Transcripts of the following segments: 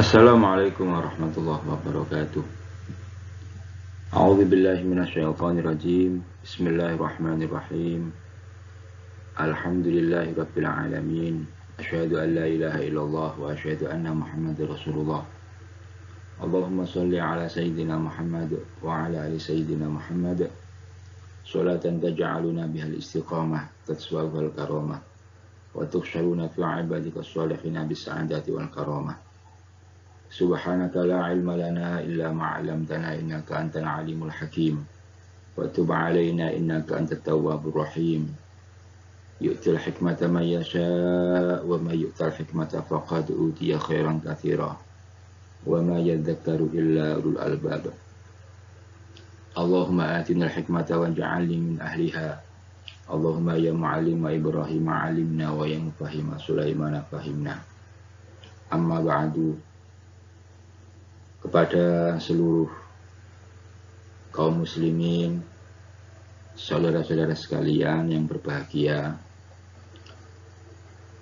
Assalamualaikum warahmatullahi wabarakatuh. A'udzu billahi minasyaitonir rajim. Bismillahirrahmanirrahim. Alhamdulillahi rabbil alamin. Asyhadu an la ilaha illallah wa asyhadu anna Muhammadar Rasulullah. Allahumma shalli ala sayyidina Muhammad wa ala ali sayyidina Muhammad. Sholatan taj'aluna bihal istiqamah tatswa wal karamah wa tukhsharuna fi 'ibadika sholihina bis sa'adati wal karamah. Subhanaka la ilma lana illa ma 'allamtana innaka antal alimul hakim wa tub 'alaina innaka antat tawwabur rahim. Yu'til hikmata man yasha' wa may yu'tal hikmata faqad utiya khairan katsira wa ma yadhakkaru illa ulul albab. Allahumma atinal hikmata waj'alni min ahliha. Allahumma ya mu'allima Ibrahim 'allimna wa ya mufahhima Sulaiman fahimna. Amma ba'du. Kepada seluruh kaum muslimin, saudara-saudara sekalian yang berbahagia,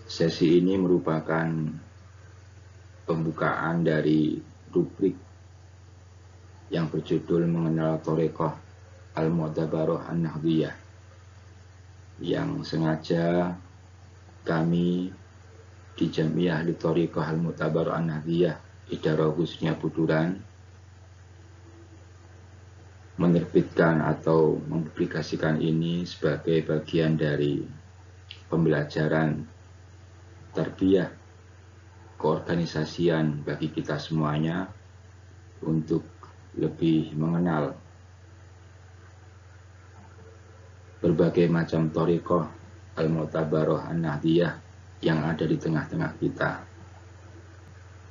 sesi ini merupakan pembukaan dari rubrik yang berjudul Mengenal Thariqah Al-Mu'tabarah An-Nahdhiyah, yang sengaja kami di Jamiah Ahli Thariqah Al-Mu'tabarah An-Nahdhiyah Idarah Husnia Buduran menerbitkan atau mempublikasikan ini sebagai bagian dari pembelajaran tarbiyah keorganisasian bagi kita semuanya untuk lebih mengenal berbagai macam thariqah al-mu'tabarah an-nahdhiyah yang ada di tengah-tengah kita,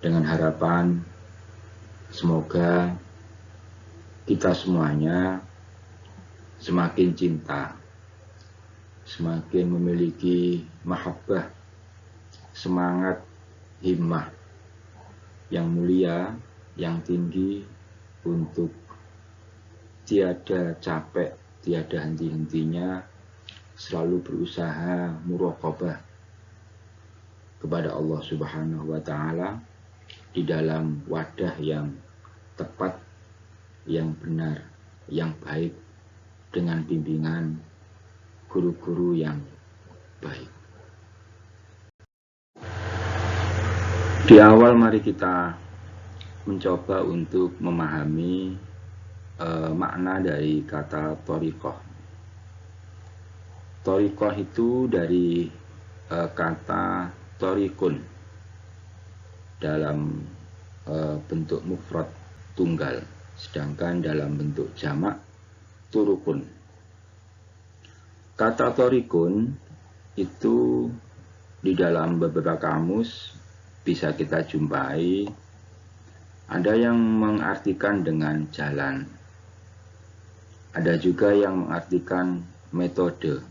dengan harapan semoga kita semuanya semakin cinta, semakin memiliki mahabbah, semangat, himmah yang mulia, yang tinggi untuk tiada capek, tiada henti-hentinya selalu berusaha muraqabah kepada Allah Subhanahu wa Ta'ala di dalam wadah yang tepat, yang benar, yang baik, dengan bimbingan guru-guru yang baik. Di awal mari kita mencoba untuk memahami makna dari kata thariqah. Thariqah itu dari kata thariqun dalam bentuk mufrad tunggal, sedangkan dalam bentuk jamak turukun. Kata thariqun itu di dalam beberapa kamus bisa kita jumpai, ada yang mengartikan dengan jalan, ada juga yang mengartikan metode,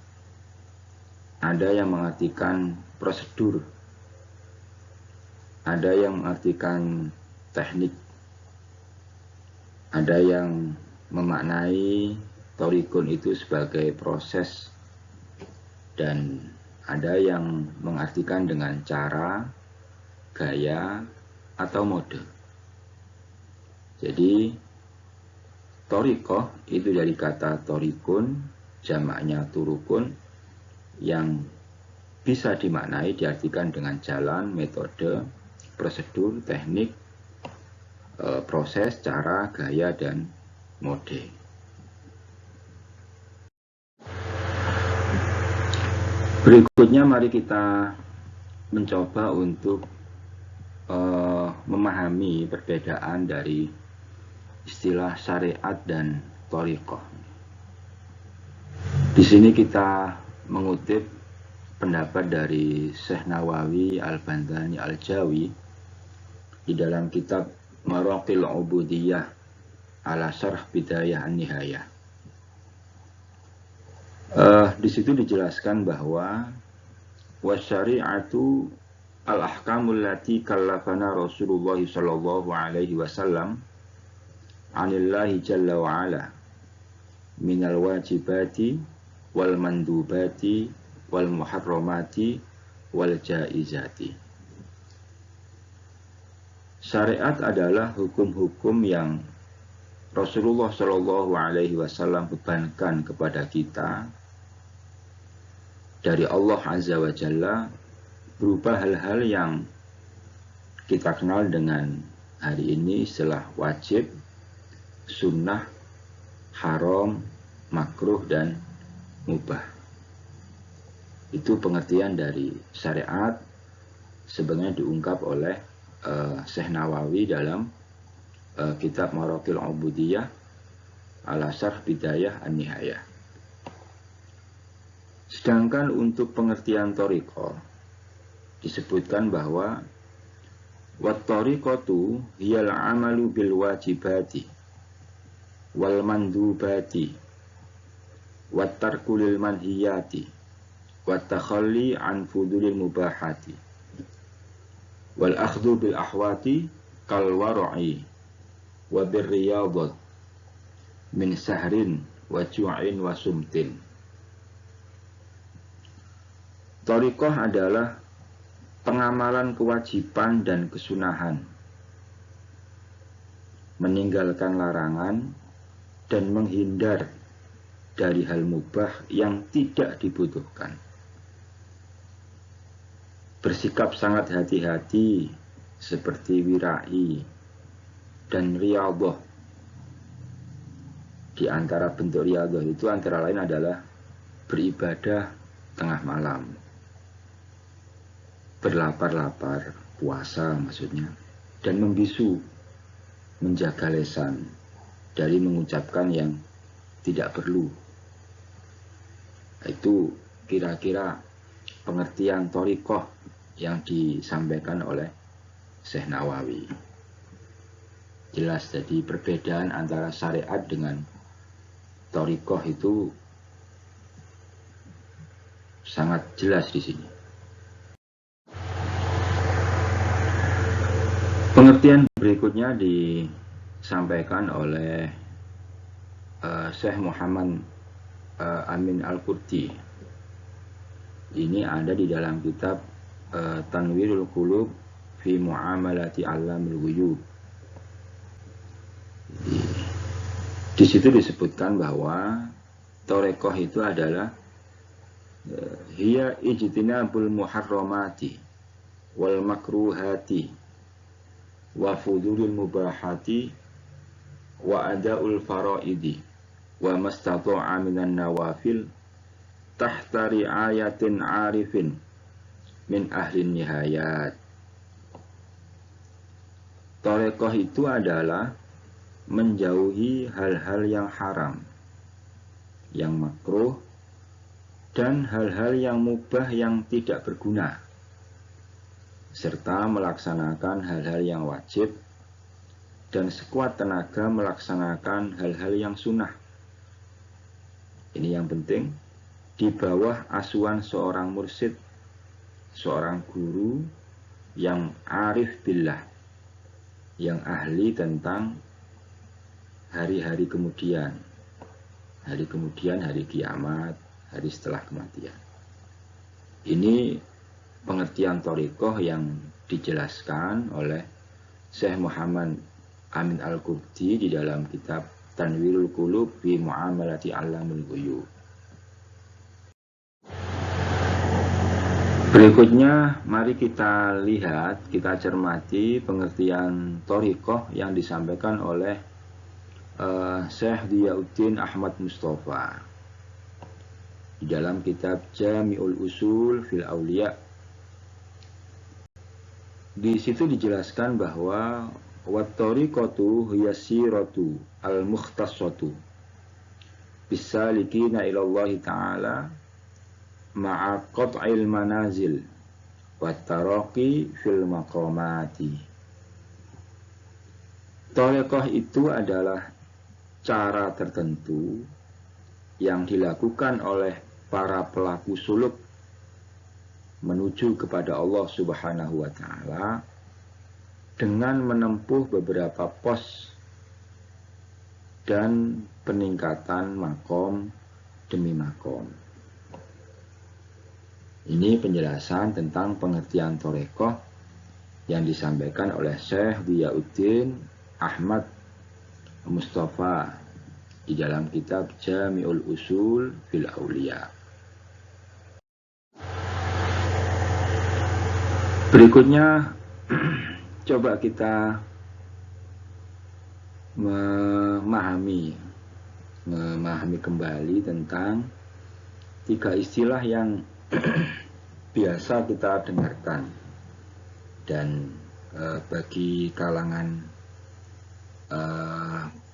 ada yang mengartikan prosedur, ada yang mengartikan teknik, ada yang memaknai thariqun itu sebagai proses, dan ada yang mengartikan dengan cara, gaya, atau mode. Jadi thariqah itu dari kata thariqun, jamaknya turukun, yang bisa dimaknai diartikan dengan jalan, metode, prosedur, teknik, proses, cara, gaya, dan mode. Berikutnya mari kita mencoba untuk memahami perbedaan dari istilah syariat dan thariqah. Di sini kita mengutip pendapat dari Syekh Nawawi Al-Bandhani Al-Jawi di dalam kitab Maraqil Ubudiyah ala Syarh Bidayah An-Nihayah. Di situ dijelaskan bahwa wasyari'atu al-ahkamul lati kallafana Rasulullah sallallahu alaihi wasallam anillahi jalla wa ala minal wajibati wal mandubati wal muharramati wal jaizati. Syariat adalah hukum-hukum yang Rasulullah Shallallahu Alaihi Wasallam bebankan kepada kita dari Allah Azza wa Jalla, berupa hal-hal yang kita kenal dengan hari ini istilah wajib, sunnah, haram, makruh, dan mubah. Itu pengertian dari syariat sebenarnya diungkap oleh Syekh Nawawi dalam kitab Maraqil Ubudiyah ala Syarh Bidayah An-Nihayah. Sedangkan untuk pengertian thariqah disebutkan bahwa wat thariqatu hiyal amalu bil wajibati wal mandubati wat tarku lil manhiyati wat takhalli an fudulil mubahati wal akhdhu bil ahwati kal war'i wa bir riyadhat min sahrin wa ju'in wa sumtin. Thariqah adalah pengamalan kewajiban dan kesunahan, meninggalkan larangan dan menghindar dari hal mubah yang tidak dibutuhkan. Bersikap sangat hati-hati seperti wirai dan riyadhah. Di antara bentuk riyadhah itu antara lain adalah beribadah tengah malam, berlapar-lapar, puasa maksudnya, dan membisu, menjaga lisan dari mengucapkan yang tidak perlu. Itu kira-kira pengertian thariqah yang disampaikan oleh Syekh Nawawi. Jelas, jadi perbedaan antara syariat dengan thariqah itu sangat jelas di sini. Pengertian berikutnya disampaikan oleh Syekh Muhammad Amin Al-Qurti. Ini ada di dalam kitab Tanwirul Qulub fi Muamalati Alamil Ghuyub. Di situ disebutkan bahwa thariqah itu adalah hiya ijtinabul muharramati wal makruhati wa fudulil mubahati wa adaul faraidi wa mastata'a minan nawafil tahta riayatin arifin min ahli nihayat. Thariqah itu adalah menjauhi hal-hal yang haram, yang makruh, dan hal-hal yang mubah yang tidak berguna, serta melaksanakan hal-hal yang wajib dan sekuat tenaga melaksanakan hal-hal yang sunnah. Ini yang penting, di bawah asuhan seorang mursyid, seorang guru yang arif billah, yang ahli tentang hari-hari kemudian, hari kiamat, hari setelah kematian. Ini pengertian thariqah yang dijelaskan oleh Syekh Muhammad Amin Al-Qurti di dalam kitab Tanwirul Qulub fi Muamalati Alamil Ghuyub. Berikutnya mari kita lihat, kita cermati pengertian thariqah yang disampaikan oleh Syekh Diyauddin Ahmad Mustafa di dalam kitab Jami'ul Usul fil Auliya. Di situ dijelaskan bahwa wat thariqatu hiya siratu al-mukhtassatu bisalikina ila Allah Ta'ala ma'a qat'il manazil wa taraqi fil maqamati. Thariqah itu adalah cara tertentu yang dilakukan oleh para pelaku suluk menuju kepada Allah Subhanahu wa Ta'ala dengan menempuh beberapa pos dan peningkatan makom demi makom. Ini penjelasan tentang pengertian thariqah yang disampaikan oleh Syekh Diyauddin Ahmad Mustafa di dalam kitab Jami'ul Usul fil Auliya. Berikutnya coba kita memahami kembali tentang tiga istilah yang biasa kita dengarkan dan bagi kalangan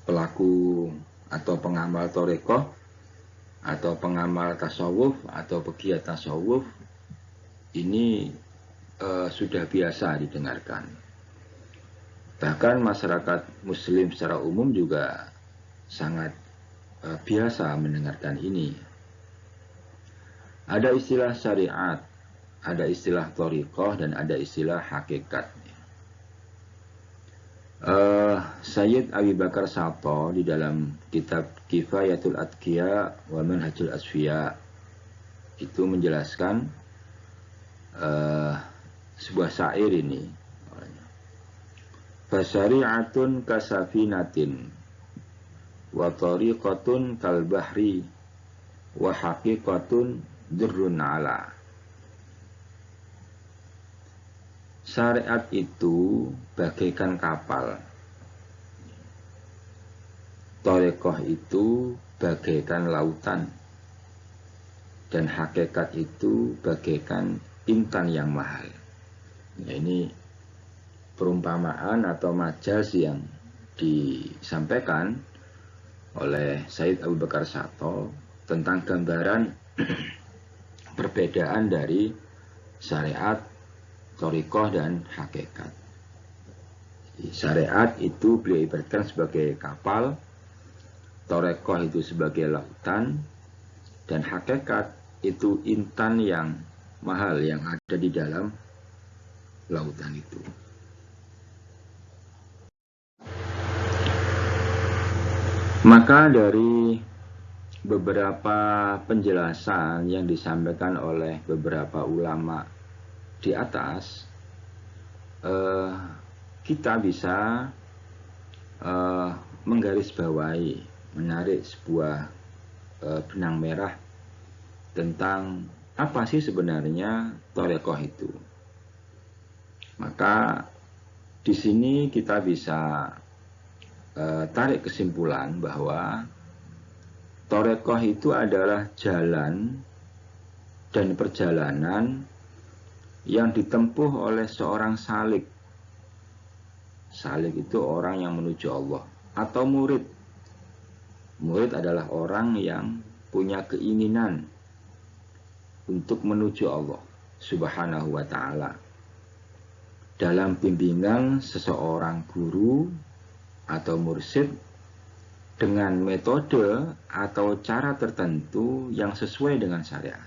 pelaku atau pengamal thariqah atau pengamal tasawuf atau pegiat tasawuf ini sudah biasa didengarkan. Bahkan masyarakat muslim secara umum juga sangat biasa mendengarkan ini. Ada istilah syariat, ada istilah thariqah, dan ada istilah hakikat. Sayyid Abi Bakar Sato di dalam kitab Kifayatul Atqiya wa Manhajul Asfiya itu menjelaskan sebuah syair ini. Fasyari'atun kasafinatin wa tariqatun kalbahri wa haqiqatun durrun ala. Syariat itu bagaikan kapal, thariqah itu bagaikan lautan, dan hakikat itu bagaikan intan yang mahal. Nah, ini perumpamaan atau majas yang disampaikan oleh Sayyid Abu Bakar Sato tentang gambaran perbedaan dari syariat, thariqah, dan hakikat. Syariat itu beliau ibaratkan sebagai kapal, thariqah itu sebagai lautan, dan hakikat itu intan yang mahal yang ada di dalam lautan itu. Maka dari beberapa penjelasan yang disampaikan oleh beberapa ulama di atas, kita bisa menggarisbawahi, menarik sebuah benang merah tentang apa sih sebenarnya thariqah itu. Maka di sini kita bisa tarik kesimpulan bahwa thariqah itu adalah jalan dan perjalanan yang ditempuh oleh seorang salik. Salik itu orang yang menuju Allah, atau murid. Murid adalah orang yang punya keinginan untuk menuju Allah Subhanahu wa ta'ala dalam bimbingan seseorang guru atau mursyid dengan metode atau cara tertentu yang sesuai dengan syariat.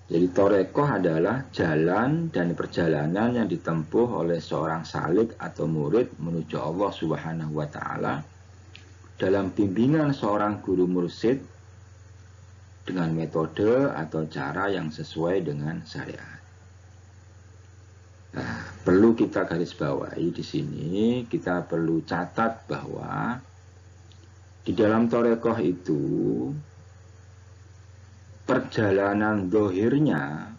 Jadi thariqah adalah jalan dan perjalanan yang ditempuh oleh seorang salik atau murid menuju Allah Subhanahu wa ta'ala dalam bimbingan seorang guru mursyid dengan metode atau cara yang sesuai dengan syariat. Nah, perlu kita garis bawahi di sini, kita perlu catat bahwa di dalam thariqah itu perjalanan zahirnya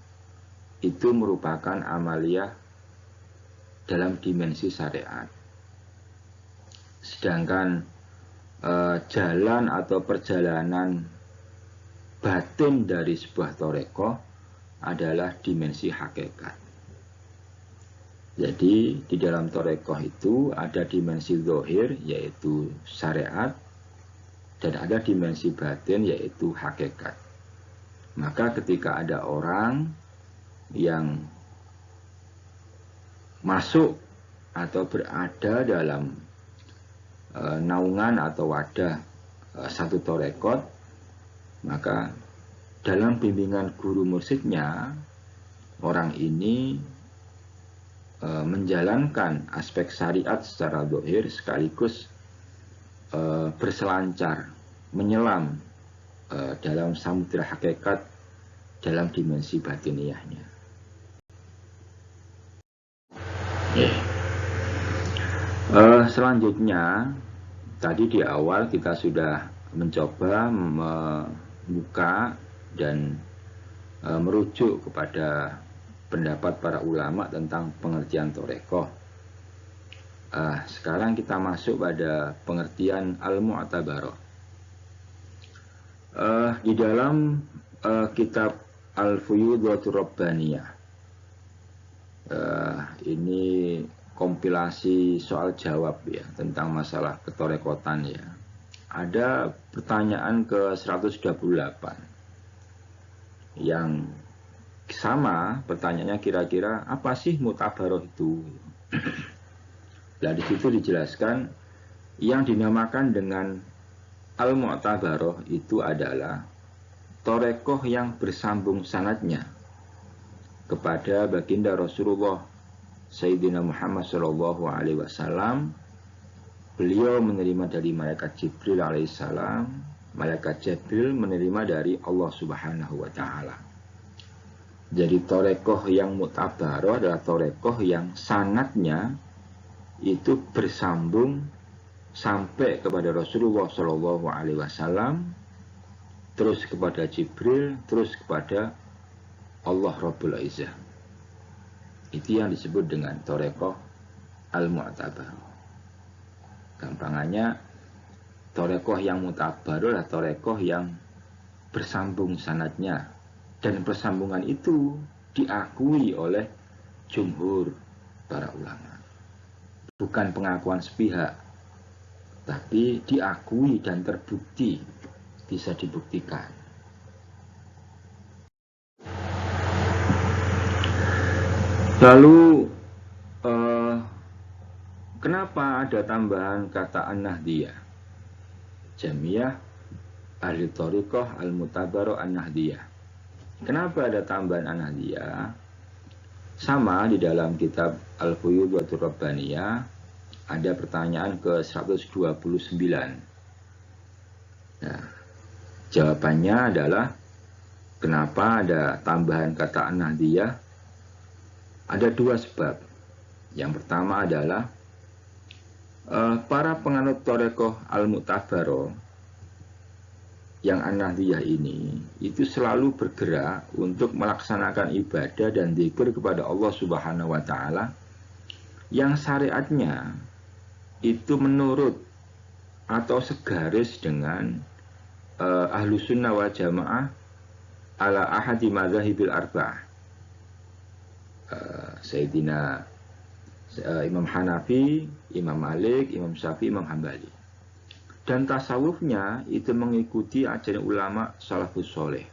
itu merupakan amaliyah dalam dimensi syariat. Sedangkan jalan atau perjalanan batin dari sebuah thariqah adalah dimensi hakikat. Jadi di dalam thariqah itu ada dimensi zahir yaitu syariat, dan ada dimensi batin yaitu hakikat. Maka ketika ada orang yang masuk atau berada dalam naungan atau wadah satu thariqah, maka dalam bimbingan guru mursyidnya, orang ini menjalankan aspek syariat secara zahir sekaligus berselancar, menyelam dalam samudera hakikat dalam dimensi batiniyahnya. Selanjutnya, tadi di awal kita sudah mencoba membuka dan merujuk kepada pendapat para ulama tentang pengertian thariqah. Sekarang kita masuk pada pengertian al-mu'tabarah. Di dalam kitab Al-Fuyudatur Rabbaniyah, ini kompilasi soal jawab ya tentang masalah ketorekotan ya. Ada pertanyaan ke 128 yang sama, pertanyaannya kira-kira apa sih mutabaroh itu? Nah, di situ dijelaskan yang dinamakan dengan al-mu'tabaroh itu adalah torekoh yang bersambung sanadnya kepada baginda Rasulullah Sayyidina Muhammad Shallallahu Alaihi Wasallam. Beliau menerima dari malaikat Jibril alaihissalam, malaikat Jibril menerima dari Allah Subhanahu Wa Taala. Jadi torekoh yang mutabaroh adalah torekoh yang sanadnya itu bersambung sampai kepada Rasulullah Shallallahu Alaihi Wasallam, terus kepada Jibril, terus kepada Allah Rabbul Izzah. Itu yang disebut dengan thariqah al-mu'tabarah. Gampangannya, thariqah yang mu'tabarah adalah thariqah yang bersambung sanadnya, dan persambungan itu diakui oleh jumhur para ulama. Bukan pengakuan sepihak, tapi diakui dan terbukti, bisa dibuktikan. Lalu kenapa ada tambahan kata an-nahdiyah? Jamiah ahli thariqah al-mutabaroh an-nahdiyah. Kenapa ada tambahan an-nahdiyah? Sama di dalam kitab Al-Fuyudatur Rabbaniyah ada pertanyaan ke 129. Nah, jawabannya adalah kenapa ada tambahan kata an-nahdiyah? Ada dua sebab. Yang pertama adalah para penganut thariqah al-mu'tabaroh yang an-nahdiyah ini itu selalu bergerak untuk melaksanakan ibadah dan dzikir kepada Allah Subhanahu wa Ta'ala yang syariatnya itu menurut atau segaris dengan Ahlus Sunnah wal Jamaah ala ahadi madzahibil arba'ah. Sayyidina Imam Hanafi, Imam Malik, Imam Syafi'i, Imam Hambali. Dan tasawufnya itu mengikuti ajaran ulama salafus soleh.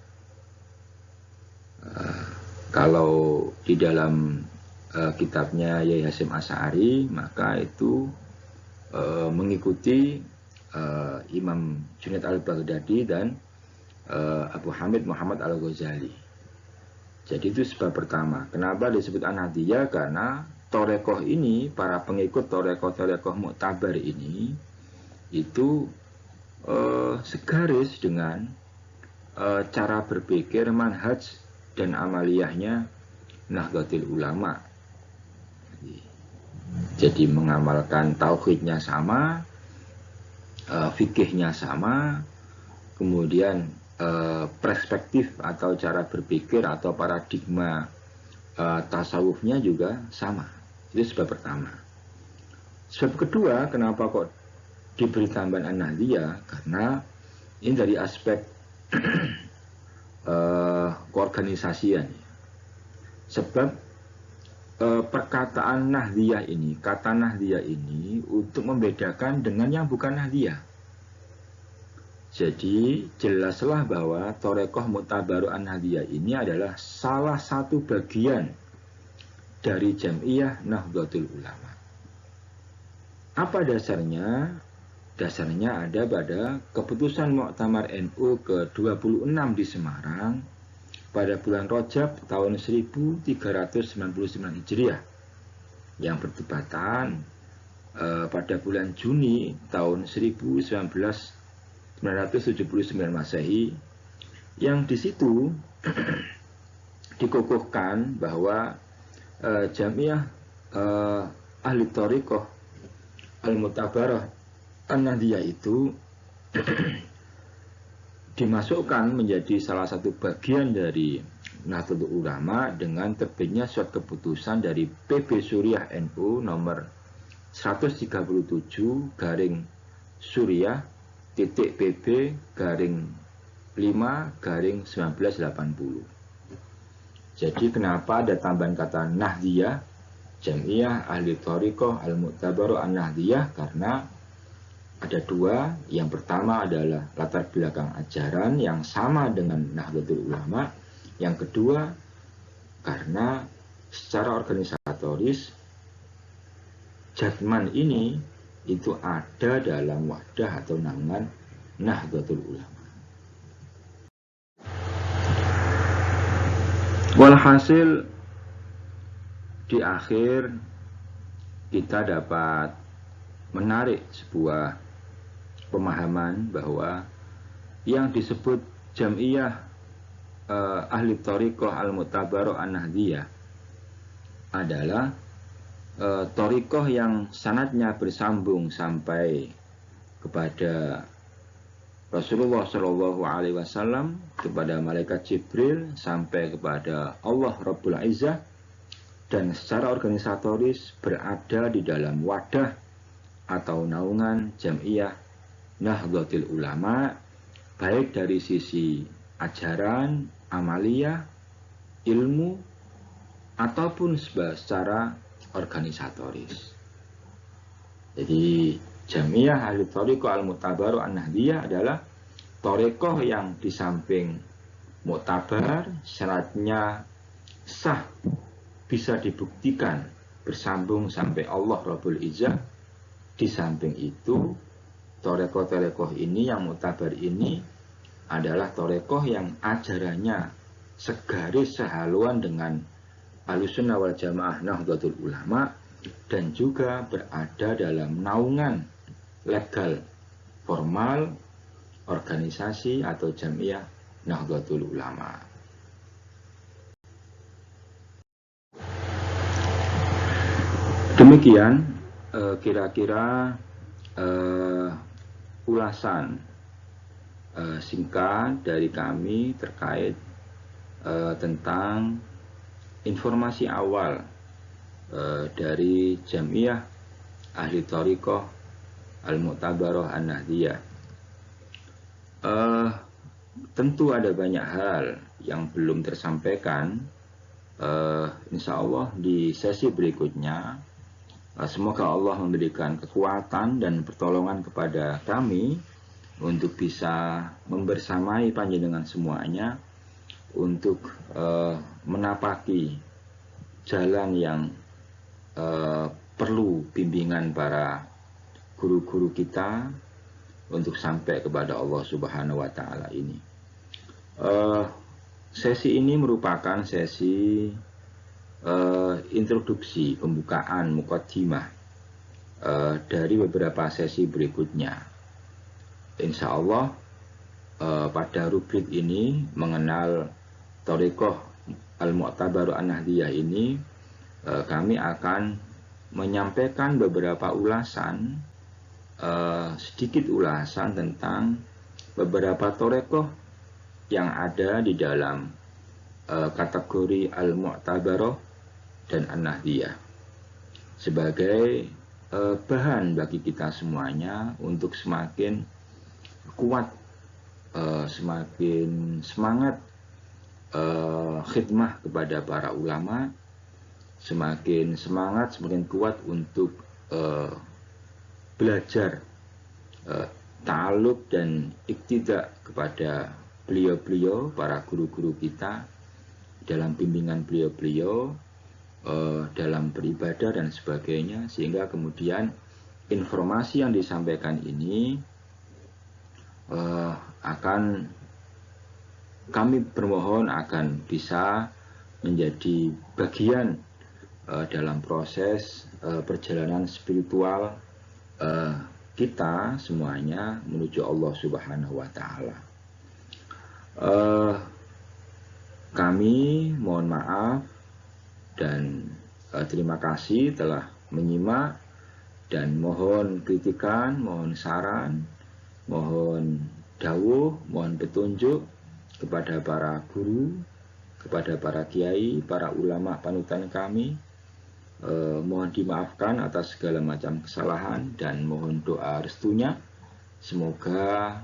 Kalau di dalam kitabnya Yai Hasyim Asy'ari, maka itu mengikuti Imam Junaid al-Baghdadi dan Abu Hamid Muhammad al-Ghazali. Jadi itu sebab pertama. Kenapa disebut an-nahdiyah? Karena thariqah ini, para pengikut thariqah mu'tabar ini, itu segaris dengan cara berpikir, manhaj, dan amaliyahnya Nahdlatul Ulama. Jadi mengamalkan tauhidnya sama, fikihnya sama, kemudian perspektif atau cara berpikir atau paradigma tasawufnya juga sama. Itu sebab pertama. Sebab kedua, kenapa kok diberi tambahan an-nahdiyah? Karena ini dari aspek keorganisasian. Sebab perkataan nahdiyah ini, kata nahdiyah ini untuk membedakan dengan yang bukan nahdiyah. Jadi jelaslah bahwa thariqah mu'tabaroh an-nahdiyah ini adalah salah satu bagian dari Jam'iyah Nahdlatul Ulama. Apa dasarnya? Dasarnya ada pada keputusan Muktamar NU ke-26 di Semarang pada bulan Rajab tahun 1399 Hijriah yang bertepatan pada bulan Juni tahun 1979 Masehi, yang di situ dikukuhkan bahwa Jam'iyah ahli thariqah al-mu'tabarah an-nahdiyah itu dimasukkan menjadi salah satu bagian dari Nahdlatul Ulama dengan terbitnya surat keputusan dari PB Suriah NU nomor 137 garing Suriah titik PB garing 5 garing 1980. Jadi kenapa ada tambahan kata Nahdiyah, Jam'iyah Ahli Thariqah Al-Mu'tabarah An-Nahdiyah? Karena ada dua. Yang pertama adalah latar belakang ajaran yang sama dengan Nahdlatul Ulama. Yang kedua, karena secara organisatoris Jatman ini itu ada dalam wadah atau naungan Nahdlatul Ulama. Walhasil di akhir kita dapat menarik sebuah pemahaman bahwa yang disebut Jam'iyah Ahli Thariqah Al-Mu'tabarah An-Nahdiyah adalah thariqah yang sanadnya bersambung sampai kepada Rasulullah Shallallahu Alaihi Wasallam, kepada malaikat Jibril, sampai kepada Allah Rabbul Izzah, dan secara organisatoris berada di dalam wadah atau naungan Jam'iyah Nahdlatul Ulama, baik dari sisi ajaran, amaliyah, ilmu, ataupun secara organisatoris. Jadi Jam'iyah Ahli Thariqah Al-Mu'tabarah An-Nahdiyah adalah thariqah yang di samping mu'tabar, syaratnya sah, bisa dibuktikan bersambung sampai Allah Rabbul Izzah. Di samping itu thariqah ini yang mu'tabar ini adalah thariqah yang ajarannya segaris sehaluan dengan Ahlussunnah wal Jamaah Nahdlatul Ulama, dan juga berada dalam naungan legal formal organisasi atau Jam'iyah Nahdlatul Ulama. Demikian kira-kira ulasan singkat dari kami terkait tentang informasi awal dari Jam'iyah Ahli Thariqah Al-Mu'tabarah An-Nahdiyah. Tentu ada banyak hal yang belum tersampaikan. Insya Allah di sesi berikutnya, semoga Allah memberikan kekuatan dan pertolongan kepada kami untuk bisa membersamai panjenengan semuanya untuk menapaki jalan yang perlu bimbingan para guru-guru kita untuk sampai kepada Allah Subhanahu wa Ta'ala ini. Sesi ini merupakan sesi introduksi, pembukaan, muqaddimah dari beberapa sesi berikutnya. Insya Allah pada rubrik ini mengenal thariqah Al-Mu'tabarah An-Nahdiyah ini, kami akan menyampaikan beberapa ulasan, sedikit ulasan tentang beberapa thariqah yang ada di dalam kategori Al-Mu'tabarah dan An-Nahdiyah, sebagai bahan bagi kita semuanya untuk semakin kuat, semakin semangat khidmah kepada para ulama, semakin semangat, semakin kuat untuk belajar ta'alluq dan iktidak kepada beliau-beliau, para guru-guru kita, dalam bimbingan beliau-beliau, dalam beribadah dan sebagainya, sehingga kemudian informasi yang disampaikan ini akan kami bermohon akan bisa menjadi bagian dalam proses perjalanan spiritual kita semuanya menuju Allah Subhanahu wa Ta'ala. Kami mohon maaf dan Terima kasih telah menyimak dan mohon kritikan, mohon saran, mohon dawuh, mohon petunjuk kepada para guru, kepada para kiai, para ulama panutan kami. Mohon dimaafkan atas segala macam kesalahan dan mohon doa restunya. Semoga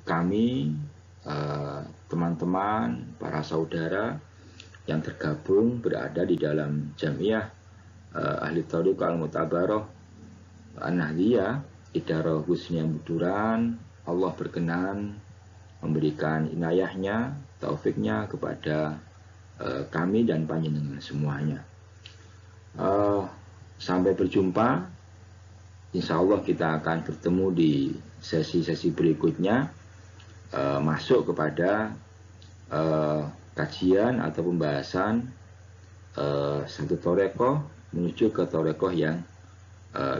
kami, teman-teman, para saudara yang tergabung berada di dalam Jamiah Ahli Thariq Al-Mutabaroh An-Nahdiyah Idarah Husniyah Buduran, Allah berkenan memberikan inayahnya, taufiknya kepada kami dan panjenengan semuanya. Sampai berjumpa. Insya Allah kita akan bertemu di sesi-sesi berikutnya, masuk kepada kajian atau pembahasan satu torekoh menuju ke torekoh yang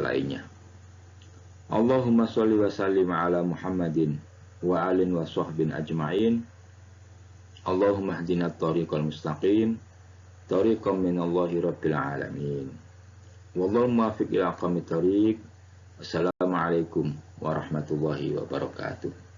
lainnya. Allahumma sholli wa sallim ala Muhammadin wa alin wa sahbin ajma'in. Allahumma hdina tariqal mustaqim, tariqam minallahi rabbil alamin. Wallahu muwaffiq ila aqwamit thariq. Assalamualaikum warahmatullahi wabarakatuh.